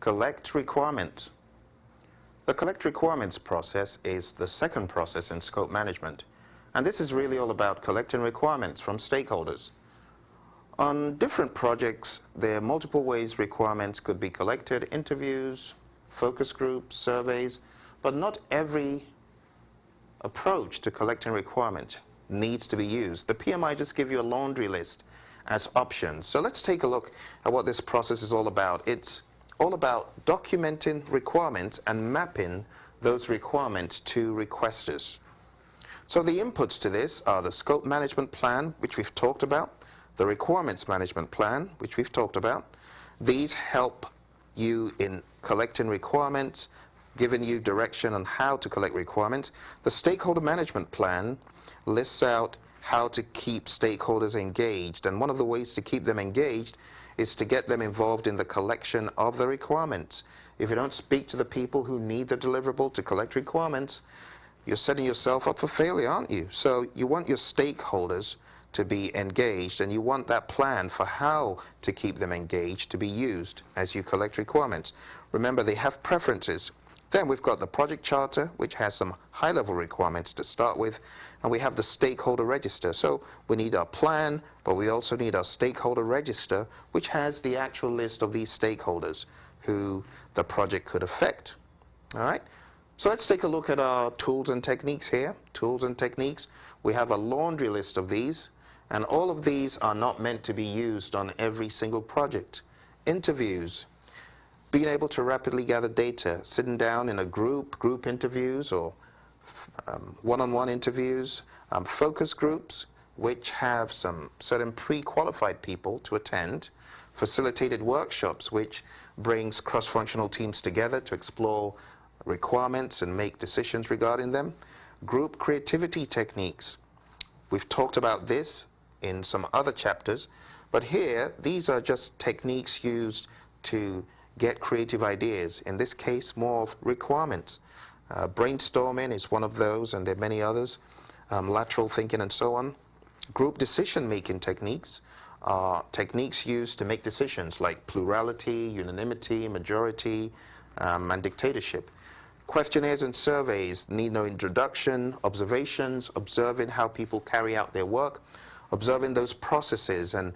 Collect requirements. The collect requirements process is the second process in scope management, and this is really all about collecting requirements from stakeholders. On different projects, there are multiple ways requirements could be collected: interviews, focus groups, surveys, but not every approach to collecting requirements needs to be used. The PMI just give you a laundry list as options. So let's take a look at what this process is all about. It's all about documenting requirements and mapping those requirements to requesters. So the inputs to this are the scope management plan, which we've talked about, the requirements management plan, which we've talked about. These help you in collecting requirements, giving you direction on how to collect requirements. The stakeholder management plan lists out how to keep stakeholders engaged, and one of the ways to keep them engaged is to get them involved in the collection of the requirements. If you don't speak to the people who need the deliverable to collect requirements, you're setting yourself up for failure, aren't you? So you want your stakeholders to be engaged, and you want that plan for how to keep them engaged to be used as you collect requirements. Remember, they have preferences. Then we've got the project charter, which has some high-level requirements to start with, and we have the stakeholder register. So we need our plan, but we also need our stakeholder register, which has the actual list of these stakeholders who the project could affect. All right? So let's take a look at our tools and techniques here. Tools and techniques. We have a laundry list of these, and all of these are not meant to be used on every single project. Interviews. Being able to rapidly gather data, sitting down in a group interviews, or one-on-one interviews, focus groups, which have some certain pre-qualified people to attend, facilitated workshops, which brings cross-functional teams together to explore requirements and make decisions regarding them, group creativity techniques. We've talked about this in some other chapters, but here, these are just techniques used to get creative ideas. In this case, more of requirements. Brainstorming is one of those, and there are many others. Lateral thinking and so on. Group decision-making techniques are techniques used to make decisions like plurality, unanimity, majority, and dictatorship. Questionnaires and surveys need no introduction. Observations, observing how people carry out their work, observing those processes and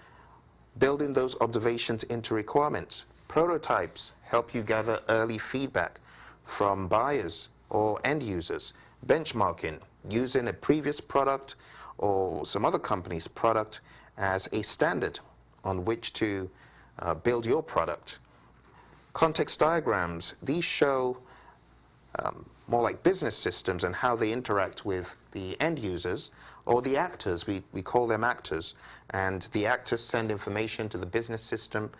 building those observations into requirements. Prototypes help you gather early feedback from buyers or end users. Benchmarking, using a previous product or some other company's product as a standard on which to build your product. Context diagrams, these show more like business systems and how they interact with the end users or the actors. We call them actors, and the actors send information to the business system.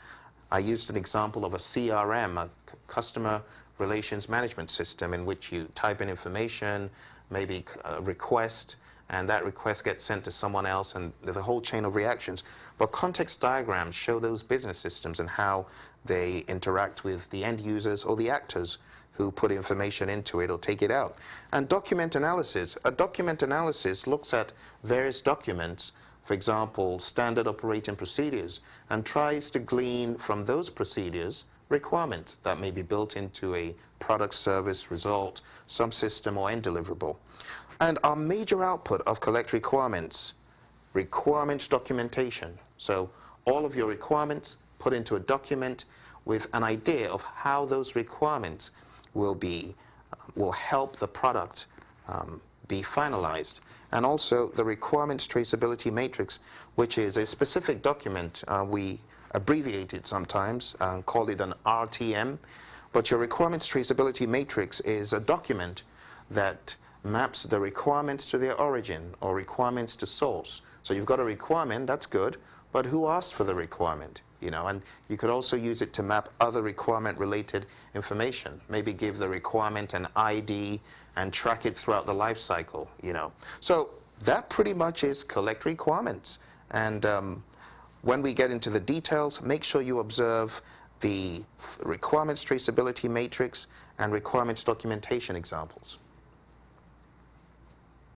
I used an example of a CRM, a customer relations management system, in which you type in information, maybe a request, and that request gets sent to someone else, and there's a whole chain of reactions. But context diagrams show those business systems and how they interact with the end users or the actors who put information into it or take it out. And document analysis. A document analysis looks at various documents, for example, standard operating procedures, and tries to glean from those procedures requirements that may be built into a product, service, result, subsystem, or end deliverable. And our major output of collect requirements, requirements documentation. So all of your requirements put into a document with an idea of how those requirements will help the product be finalized. And also the requirements traceability matrix, which is a specific document. We abbreviate it sometimes and call it an RTM. But your requirements traceability matrix is a document that maps the requirements to their origin or requirements to source. So you've got a requirement, that's good, but who asked for the requirement? You know, and you could also use it to map other requirement-related information. Maybe give the requirement an ID and track it throughout the life cycle, you know. So that pretty much is collect requirements. And when we get into the details, make sure you observe the requirements traceability matrix and requirements documentation examples.